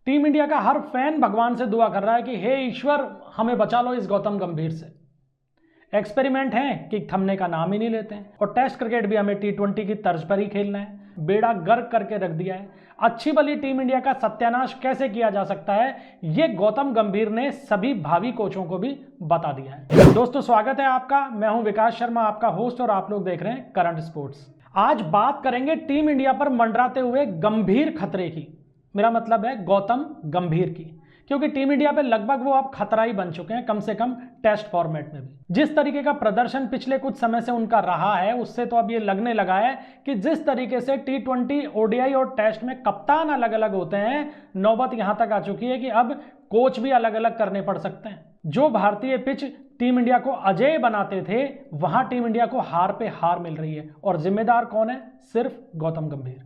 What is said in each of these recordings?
Team India का हर fan भगवान से दुआ कर रहा है कि हे ईश्वर हमें बचा लो इस गौतम गंभीर से। एक्सपेरिमेंट है कि थमने का नाम ही नहीं लेते हैं। और टेस्ट क्रिकेट भी हमें T20 की तर्ज पर ही खेलना है। बेड़ा गर्क करके रख दिया है। अच्छी भली टीम इंडिया का सत्यानाश कैसे किया जा सकता है, ये गौतम गंभीर ने सभी भावी कोचों को भी बता दिया है। दोस्तों स्वागत है आपका, मैं हूं विकास शर्मा, आपका होस्ट, और आप लोग देख रहे हैं करंट स्पोर्ट्स। आज बात करेंगे टीम इंडिया पर मंडराते हुए गंभीर खतरे की। मेरा मतलब है गौतम गंभीर की, क्योंकि टीम इंडिया पे लगभग वो अब खतरा ही बन चुके हैं, कम से कम टेस्ट फॉर्मेट में भी। जिस तरीके का प्रदर्शन पिछले कुछ समय से उनका रहा है, उससे तो अब ये लगने लगा है कि जिस तरीके से T20, ODI और टेस्ट में कप्तान अलग अलग होते हैं, नौबत यहां तक आ चुकी है कि अब कोच भी अलग अलग करने पड़ सकते हैं। जो भारतीय पिच टीम इंडिया को अजेय बनाते थे, वहां टीम इंडिया को हार पे हार मिल रही है, और जिम्मेदार कौन है? सिर्फ गौतम गंभीर।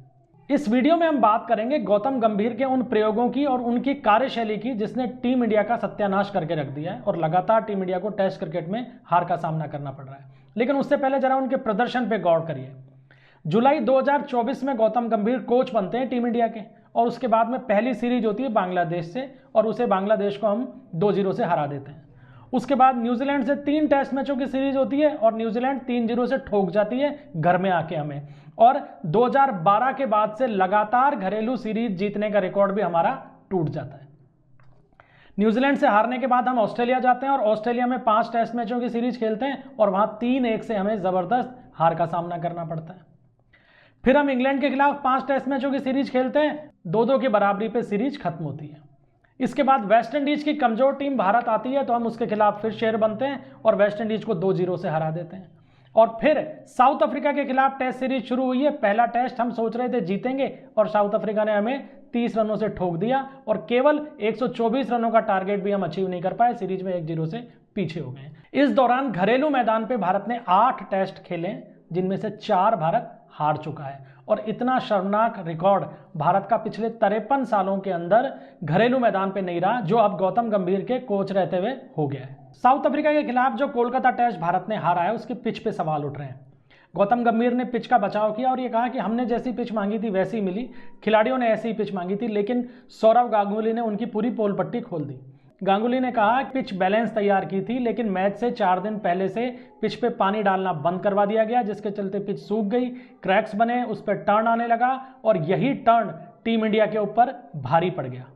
इस वीडियो में हम बात करेंगे गौतम गंभीर के उन प्रयोगों की और उनकी कार्यशैली की जिसने टीम इंडिया का सत्यानाश करके रख दिया है, और लगातार टीम इंडिया को टेस्ट क्रिकेट में हार का सामना करना पड़ रहा है। लेकिन उससे पहले जरा उनके प्रदर्शन पे गौर करिए। जुलाई 2024 में गौतम गंभीर कोच बनते हैं टीम इंडिया के, और उसके बाद में पहली सीरीज होती है बांग्लादेश से, और उसे बांग्लादेश को हम 2-0 से हरा देते हैं। उसके बाद न्यूजीलैंड से 3 टेस्ट मैचों की सीरीज होती है, और न्यूजीलैंड 3-0 से ठोक जाती है घर में आके हमें। और 2012 के बाद से लगातार घरेलू सीरीज जीतने का रिकॉर्ड भी हमारा टूट जाता है। न्यूजीलैंड से हारने के बाद हम ऑस्ट्रेलिया जाते हैं, और ऑस्ट्रेलिया में 5 टेस्ट मैचों की सीरीज खेलते हैं, और वहां 3-1 से हमें जबरदस्त हार का सामना करना पड़ता है। फिर हम इंग्लैंड के खिलाफ 5 टेस्ट मैचों की सीरीज खेलते हैं, 2-2 की बराबरी पे सीरीज खत्म होती है। इसके बाद वेस्ट इंडीज की कमजोर टीम भारत आती है, तो हम उसके खिलाफ फिर शेर बनते हैं और वेस्ट इंडीज को 2-0 से हरा देते हैं। और फिर साउथ अफ्रीका के खिलाफ टेस्ट सीरीज शुरू हुई है। पहला टेस्ट हम सोच रहे थे जीतेंगे, और साउथ अफ्रीका ने हमें 30 रनों से ठोक दिया, और केवल 124 रनों का टारगेट भी हम अचीव नहीं कर पाए। सीरीज में 1-0 से पीछे हो गए। इस दौरान घरेलू मैदान पे भारत ने 8 टेस्ट खेले, जिनमें से 4 भारत हार चुका है। और इतना शर्मनाक रिकॉर्ड भारत का पिछले 53 सालों के अंदर घरेलू मैदान पे नहीं रहा, जो अब गौतम गंभीर के कोच रहते हुए हो गया है। साउथ अफ्रीका के खिलाफ जो कोलकाता टेस्ट भारत ने हारा है, उसके पिच पे सवाल उठ रहे हैं। गौतम गंभीर ने पिच का बचाव किया और ये कहा कि हमने जैसी पिच मांगी थी वैसी मिली, खिलाड़ियों ने ऐसी ही पिच मांगी थी, लेकिन सौरव गांगुली ने उनकी पूरी पोल पट्टी खोल दी। गांगुली ने कहा पिच बैलेंस तैयार की थी, लेकिन मैच से 4 दिन पहले से पिच पे पानी डालना बंद करवा दिया गया, जिसके चलते पिच सूख गई, क्रैक्स बने, उस पर टर्न आने लगा, और यही टर्न टीम इंडिया के ऊपर भारी पड़ गया।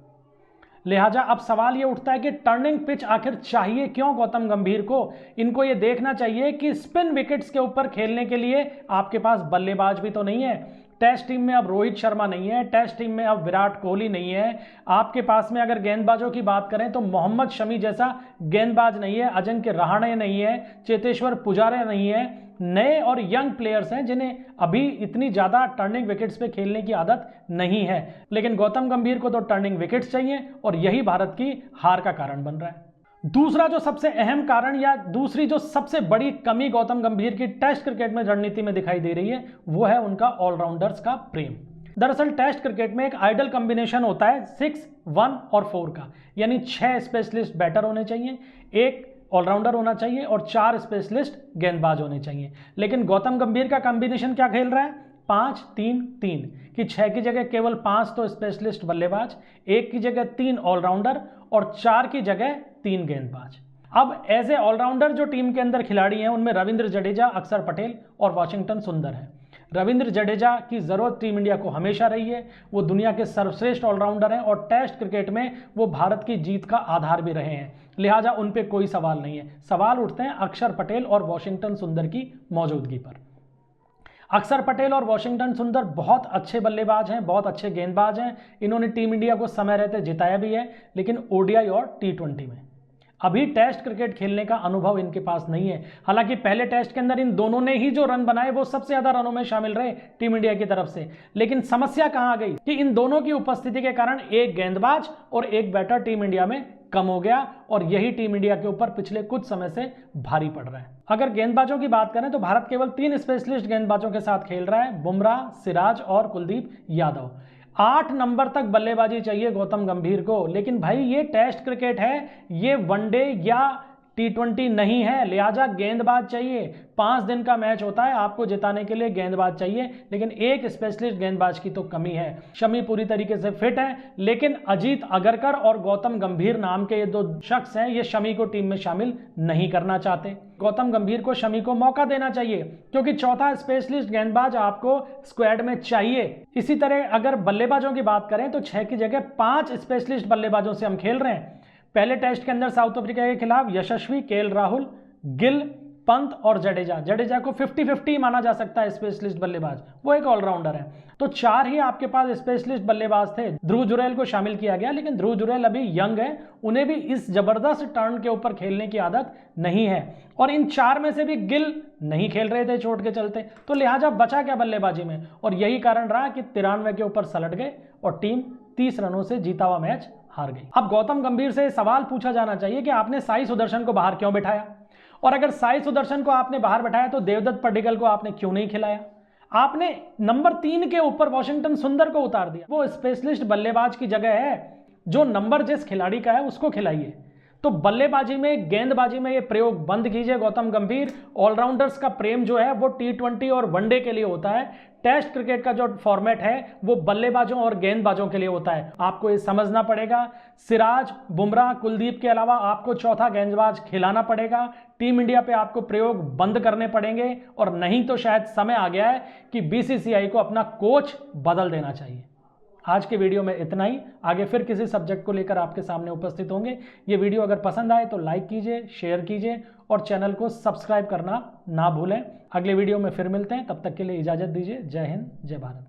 लिहाजा अब सवाल ये उठता है कि टर्निंग पिच आखिर चाहिए क्यों गौतम गंभीर को? इनको ये देखना चाहिए कि स्पिन विकेट्स के ऊपर खेलने के लिए आपके पास बल्लेबाज भी तो नहीं है। टेस्ट टीम में अब रोहित शर्मा नहीं है, टेस्ट टीम में अब विराट कोहली नहीं है, आपके पास में अगर गेंदबाजों की बात करें तो मोहम्मद शमी जैसा गेंदबाज नहीं है, अजिंक्य रहाणे नहीं है, चेतेश्वर पुजारा नहीं है। नए और यंग प्लेयर्स हैं जिन्हें अभी इतनी ज़्यादा टर्निंग विकेट्स पे खेलने की आदत नहीं है, लेकिन गौतम गंभीर को तो टर्निंग विकेट्स चाहिए, और यही भारत की हार का कारण बन रहा है। दूसरा जो सबसे अहम कारण, या दूसरी जो सबसे बड़ी कमी गौतम गंभीर की टेस्ट क्रिकेट में रणनीति में दिखाई दे रही है, वो है उनका ऑलराउंडर्स का प्रेम। दरअसल टेस्ट क्रिकेट में एक आइडल कॉम्बिनेशन होता है 6, 1 और 4 का, यानी 6 स्पेशलिस्ट बैटर होने चाहिए, 1 ऑलराउंडर होना चाहिए, और 4 स्पेशलिस्ट गेंदबाज होने चाहिए। लेकिन गौतम गंभीर का कॉम्बिनेशन क्या खेल रहा है? 5-3-3 कि 6 की जगह केवल 5 तो स्पेशलिस्ट बल्लेबाज, 1 की जगह 3 ऑलराउंडर, और 4 की जगह 3 गेंदबाज। अब एज ए ऑलराउंडर जो टीम के अंदर खिलाड़ी हैं, उनमें रविंद्र जडेजा, अक्षर पटेल और वॉशिंगटन सुंदर है। रविंद्र जडेजा की जरूरत टीम इंडिया को हमेशा रही है, वो दुनिया के सर्वश्रेष्ठ ऑलराउंडर हैं, और टेस्ट क्रिकेट में वो भारत की जीत का आधार भी रहे हैं। लिहाजा उन पे कोई सवाल नहीं है। सवाल उठते हैं अक्षर पटेल और वॉशिंगटन सुंदर की मौजूदगी पर। अक्षर पटेल और वॉशिंगटन सुंदर बहुत अच्छे बल्लेबाज हैं, बहुत अच्छे गेंदबाज हैं, इन्होंने टीम इंडिया को समय रहते जिताया भी है, लेकिन ODI और T20 में अभी टेस्ट क्रिकेट खेलने का अनुभव इनके पास नहीं है। हालांकि पहले टेस्ट के अंदर इन दोनों ने ही जो रन बनाए वो सबसे ज्यादा रनों में शामिल रहे टीम इंडिया की तरफ से। लेकिन समस्या कहां आ गई कि इन दोनों की उपस्थिति के कारण एक गेंदबाज और एक बैटर टीम इंडिया में कम हो गया, और यही टीम इंडिया के ऊपर पिछले कुछ समय से भारी पड़ रहा है। अगर गेंदबाजों की बात करें तो भारत केवल 3 स्पेशलिस्ट गेंदबाजों के साथ खेल रहा है, बुमराह, सिराज और कुलदीप यादव। 8 नंबर तक बल्लेबाजी चाहिए गौतम गंभीर को, लेकिन भाई ये टेस्ट क्रिकेट है, ये वनडे या T20 नहीं है, लिहाजा गेंदबाज चाहिए। 5 दिन का मैच होता है, आपको जिताने के लिए गेंदबाज चाहिए, लेकिन एक स्पेशलिस्ट गेंदबाज की तो कमी है। शमी पूरी तरीके से फिट है, लेकिन अजीत अगरकर और गौतम गंभीर नाम के ये 2 शख्स हैं, ये शमी को टीम में शामिल नहीं करना चाहते। गौतम गंभीर को शमी को मौका देना चाहिए, क्योंकि चौथा स्पेशलिस्ट गेंदबाज आपको स्क्वाड में चाहिए। इसी तरह अगर बल्लेबाजों की बात करें तो 6 की जगह 5 स्पेशलिस्ट बल्लेबाजों से हम खेल रहे हैं। पहले टेस्ट के अंदर साउथ अफ्रीका के खिलाफ यशस्वी, केएल राहुल, गिल, पंत और जडेजा को 50-50 माना जा सकता है स्पेशलिस्ट बल्लेबाज, वो एक ऑलराउंडर है। तो 4 ही आपके पास स्पेशलिस्ट बल्लेबाज थे। ध्रुव जुरैल को शामिल किया गया, लेकिन ध्रुव जुरैल अभी यंग है, उन्हें भी इस जबरदस्त टर्न के ऊपर खेलने की आदत नहीं है, और इन 4 में से भी गिल नहीं खेल रहे थे चोट के चलते, तो लिहाजा बचा क्या बल्लेबाजी में, और यही कारण रहा कि 93 के ऊपर सलट गए और टीम 30 रनों से जीता हुआ मैच हार गई। अब गौतम गंभीर से सवाल पूछा जाना चाहिए कि आपने साई सुदर्शन को बाहर क्यों बिठाया, और अगर साई सुदर्शन को आपने बाहर बैठाया तो देवदत्त पड्डीकल को आपने क्यों नहीं खिलाया। आपने नंबर 3 के ऊपर वॉशिंगटन सुंदर को उतार दिया। वो स्पेशलिस्ट बल्लेबाज की जगह है, जो नंबर जिस खिलाड़ी का है उसको खिलाइए। तो बल्लेबाजी में, गेंदबाजी में ये प्रयोग बंद कीजिए गौतम गंभीर। ऑलराउंडर्स का प्रेम जो है वो T20 और वनडे के लिए होता है। टेस्ट क्रिकेट का जो फॉर्मेट है वो बल्लेबाजों और गेंदबाजों के लिए होता है। आपको ये समझना पड़ेगा। सिराज, बुमराह, कुलदीप के अलावा आपको चौथा गेंदबाज खिलाना पड़ेगा। टीम इंडिया पे आपको प्रयोग बंद करने पड़ेंगे, और नहीं तो शायद समय आ गया है कि BCCI को अपना कोच बदल देना चाहिए। आज के वीडियो में इतना ही। आगे फिर किसी सब्जेक्ट को लेकर आपके सामने उपस्थित होंगे। ये वीडियो अगर पसंद आए तो लाइक कीजिए, शेयर कीजिए और चैनल को सब्सक्राइब करना ना भूलें। अगले वीडियो में फिर मिलते हैं, तब तक के लिए इजाज़त दीजिए। जय हिंद, जय भारत।